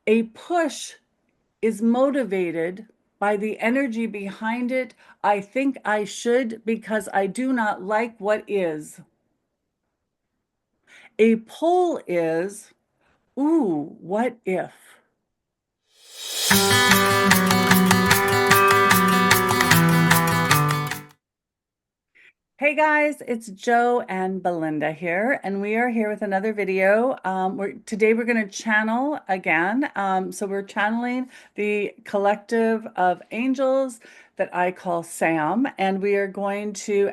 A push is motivated by the energy behind it. I think I should because I do not like what is. A pull is, ooh, what if? Hey guys, it's Joe and Belinda here, and we are here with another video. Today we're going to channel again. So we're channeling the collective of angels that I call Sam, and we are going to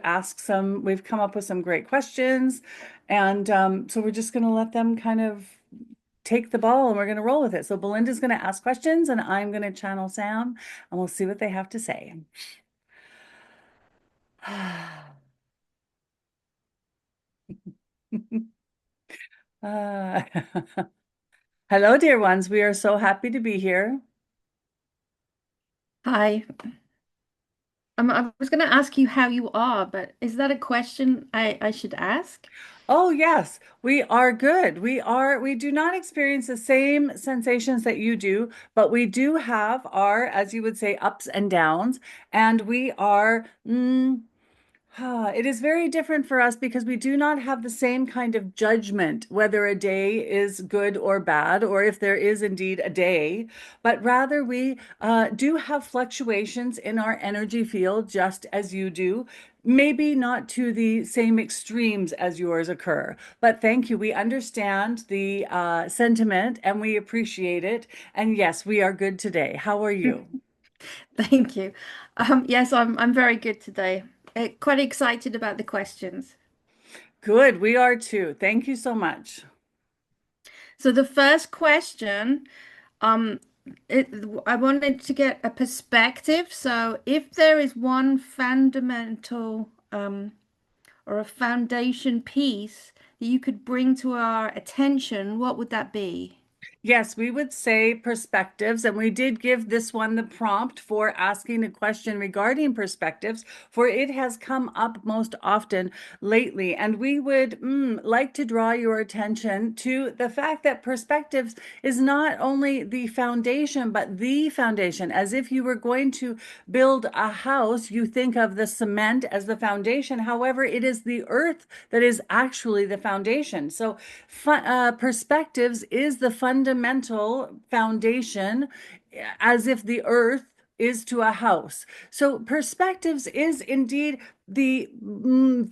we've come up with some great questions, and so we're just going to let them kind of take the ball and we're going to roll with it. So Belinda's going to ask questions, and I'm going to channel Sam, and we'll see what they have to say. Uh, Hello, dear ones. We are so happy to be here. Hi. I was going to ask you how you are, but is that a question I should ask? Oh, yes, we are good. We do not experience the same sensations that you do, but we do have our, as you would say, ups and downs. And we are, it is very different for us because we do not have the same kind of judgment whether a day is good or bad, or if there is indeed a day, but rather we do have fluctuations in our energy field just as you do. Maybe not to the same extremes as yours occur, but thank you. We understand the sentiment and we appreciate it. And yes, we are good today. How are you? Thank you. Yes, I'm very good today. Quite excited about the questions. Good, we are too. Thank you so much. So the first question, um, it, I wanted to get a perspective. So if there is one fundamental, or a foundation piece that you could bring to our attention, what would that be? Yes, we would say perspectives, and we did give this one the prompt for asking a question regarding perspectives, for it has come up most often lately. And we would like to draw your attention to the fact that perspectives is not only the foundation, but the foundation. As if you were going to build a house, you think of the cement as the foundation. However, it is the earth that is actually the foundation. So, perspectives is the fundamental foundation, as if the earth is to a house. So perspectives is indeed the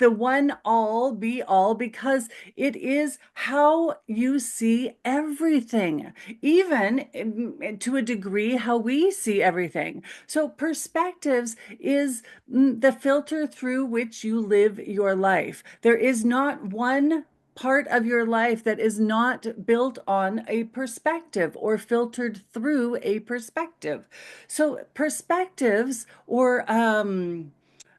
one all be all, because it is how you see everything, even to a degree how we see everything. So perspectives is the filter through which you live your life. There is not one part of your life that is not built on a perspective or filtered through a perspective. So, perspectives, or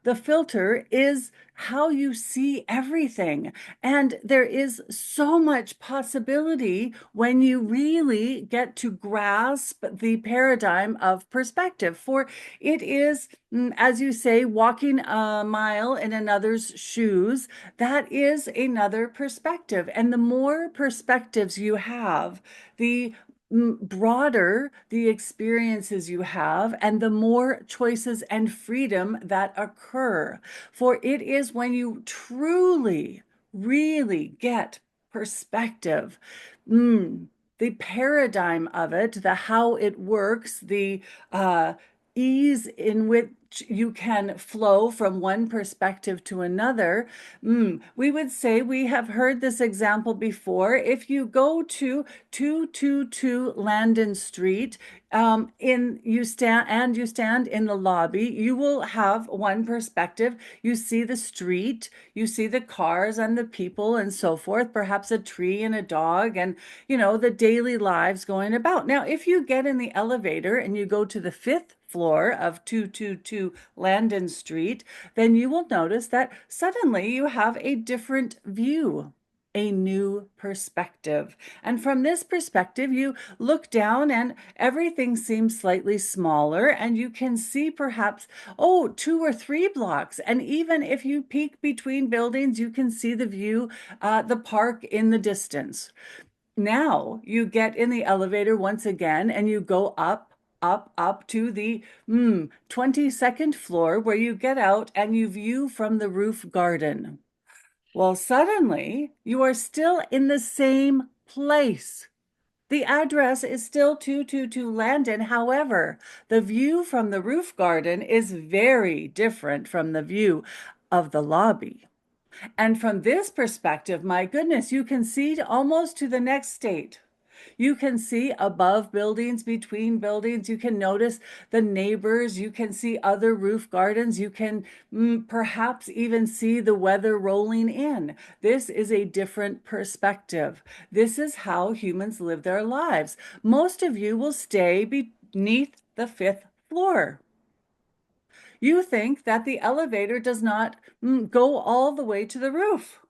the filter, is how you see everything. And there is so much possibility when you really get to grasp the paradigm of perspective. For it is, as you say, walking a mile in another's shoes. That is another perspective. And the more perspectives you have, the broader the experiences you have, and the more choices and freedom that occur. For it is when you truly, really get perspective, mm, the paradigm of it, the how it works, the ease in which you can flow from one perspective to another. We would say, we have heard this example before. If you go to 222 Landon Street, you stand in the lobby, you will have one perspective. You see the street, you see the cars and the people and so forth, perhaps a tree and a dog, and the daily lives going about. Now, if you get in the elevator and you go to the fifth floor of 222 Landon Street, then you will notice that suddenly you have a different view, a new perspective. And from this perspective, you look down and everything seems slightly smaller, and you can see perhaps, oh, 2 or 3 blocks. And even if you peek between buildings, you can see the view, the park in the distance. Now you get in the elevator once again and you go up, up, up to the 22nd floor where you get out and you view from the roof garden. Well, suddenly you are still in the same place. The address is still 222 Landon. However, the view from the roof garden is very different from the view of the lobby. And from this perspective, my goodness, you can see almost to the next state. You can see above buildings, between buildings. You can notice the neighbors. You can see other roof gardens. You can perhaps even see the weather rolling in. This is a different perspective. This is how humans live their lives. Most of you will stay beneath the fifth floor. You think that the elevator does not go all the way to the roof.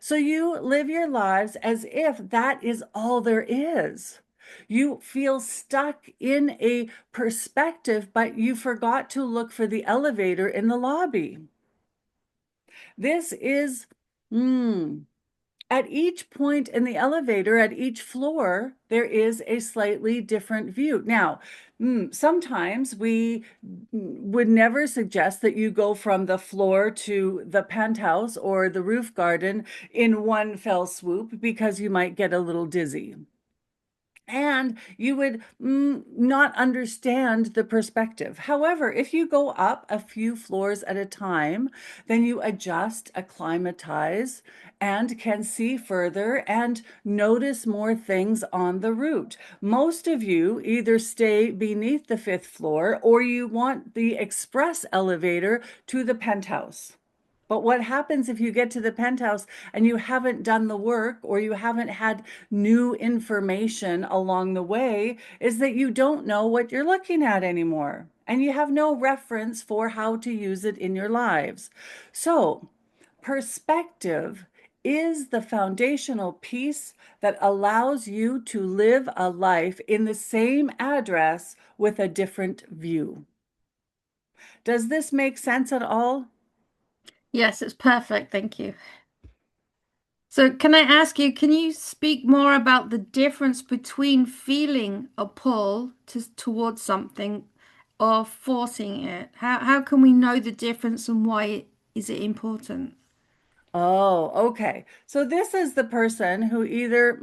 So you live your lives as if that is all there is. You feel stuck in a perspective, but you forgot to look for the elevator in the lobby. This is, mm, at each point in the elevator, at each floor, there is a slightly different view. Now, sometimes we would never suggest that you go from the floor to the penthouse or the roof garden in one fell swoop because you might get a little dizzy. And you would not understand the perspective. However, if you go up a few floors at a time, then you adjust, acclimatize, and can see further and notice more things on the route. Most of you either stay beneath the fifth floor or you want the express elevator to the penthouse. But what happens if you get to the penthouse and you haven't done the work or you haven't had new information along the way is that you don't know what you're looking at anymore and you have no reference for how to use it in your lives. So, perspective is the foundational piece that allows you to live a life in the same address with a different view. Does this make sense at all? Yes, it's perfect. Thank you. So, can I ask you, can you speak more about the difference between feeling a pull towards something or forcing it? How can we know the difference and why is it important? Oh, okay. So this is the person who either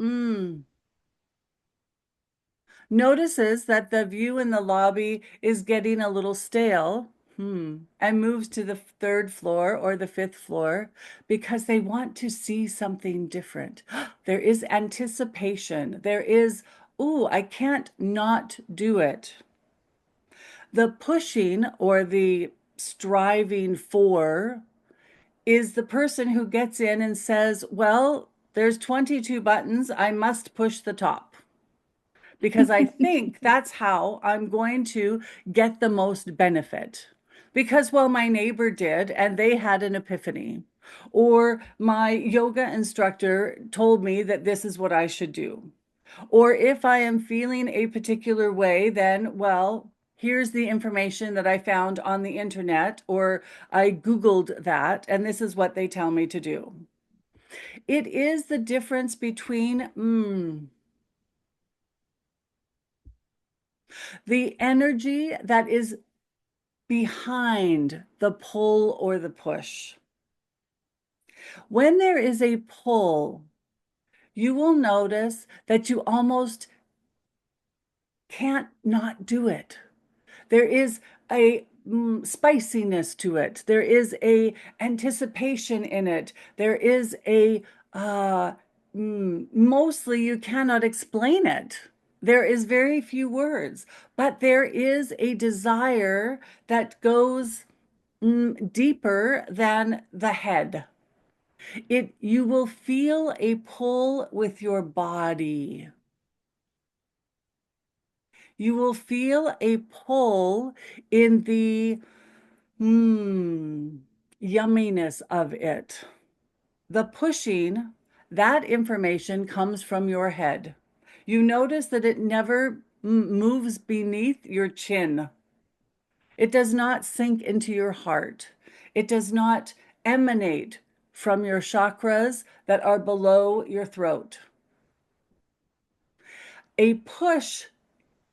notices that the view in the lobby is getting a little stale, and moves to the third floor or the fifth floor because they want to see something different. There is anticipation. There is, ooh, I can't not do it. The pushing or the striving for is the person who gets in and says, well, there's 22 buttons. I must push the top because I think that's how I'm going to get the most benefit. Because, well, my neighbor did, and they had an epiphany. Or my yoga instructor told me that this is what I should do. Or if I am feeling a particular way, then, well, here's the information that I found on the internet, or I Googled that, and this is what they tell me to do. It is the difference between the energy that is behind the pull or the push. When there is a pull, you will notice that you almost can't not do it. There is a spiciness to it. There is a anticipation in it. There is a mostly you cannot explain it. There is very few words, but there is a desire that goes deeper than the head. You will feel a pull with your body. You will feel a pull in the yumminess of it. The pushing, that information comes from your head. You notice that it never moves beneath your chin. It does not sink into your heart. It does not emanate from your chakras that are below your throat. A push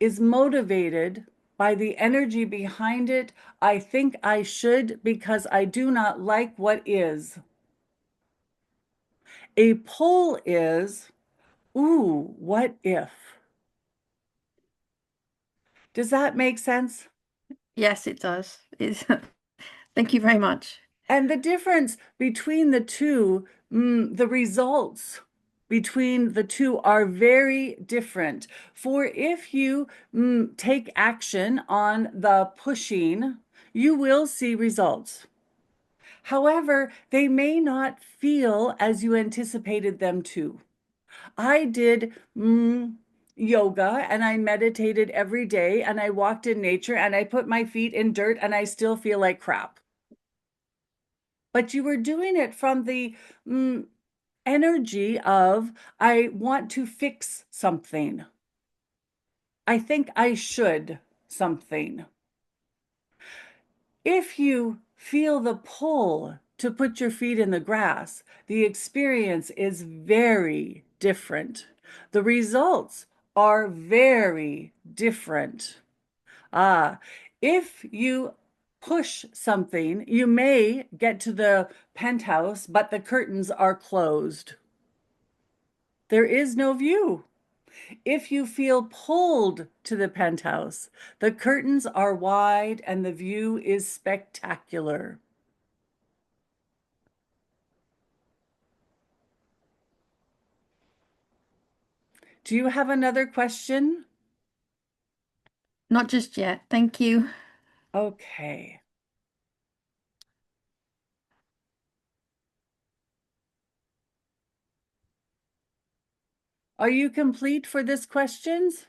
is motivated by the energy behind it. I think I should because I do not like what is. A pull is, ooh, what if? Does that make sense? Yes, it does. Thank you very much. And the difference between the two, the results between the two are very different. For if you take action on the pushing, you will see results. However, they may not feel as you anticipated them to. I did yoga and I meditated every day and I walked in nature and I put my feet in dirt and I still feel like crap. But you were doing it from the mm, energy of, I want to fix something. I think I should something. If you feel the pull to put your feet in the grass, the experience is very different. The results are very different. Ah, if you push something, you may get to the penthouse, but the curtains are closed. There is no view. If you feel pulled to the penthouse, the curtains are wide and the view is spectacular. Do you have another question? Not just yet. Thank you. Okay. Are you complete for this questions?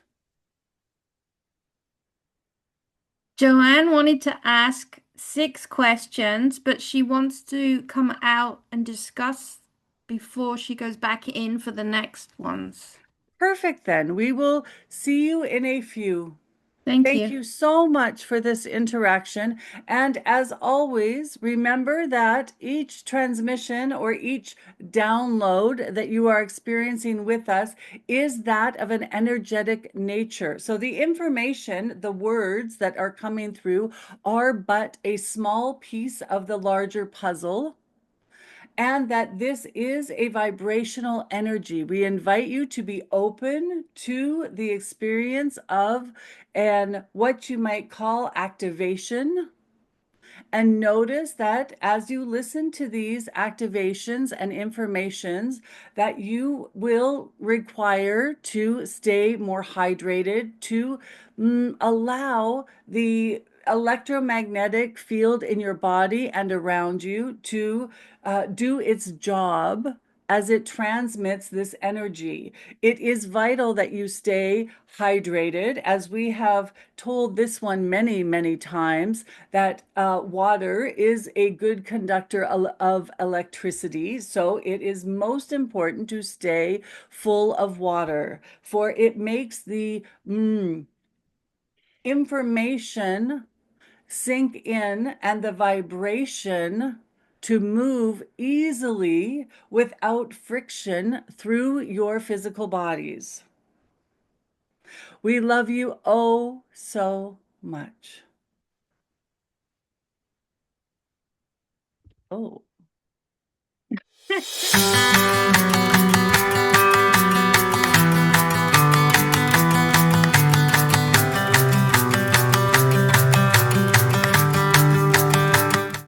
Joanne wanted to ask 6 questions, but she wants to come out and discuss before she goes back in for the next ones. Perfect then. We will see you in a few. Thank Thank you. you so much for this interaction. And as always, remember that each transmission or each download that you are experiencing with us is that of an energetic nature. So the information, the words that are coming through are but a small piece of the larger puzzle, and that this is a vibrational energy. We invite you to be open to the experience of and what you might call activation, and notice that as you listen to these activations and informations, that you will require to stay more hydrated, to allow the electromagnetic field in your body and around you to do its job as it transmits this energy. It is vital that you stay hydrated, as we have told this one many, many times, that water is a good conductor of electricity. So it is most important to stay full of water, for it makes the information sink in and the vibration to move easily without friction through your physical bodies. We love you oh so much. Oh.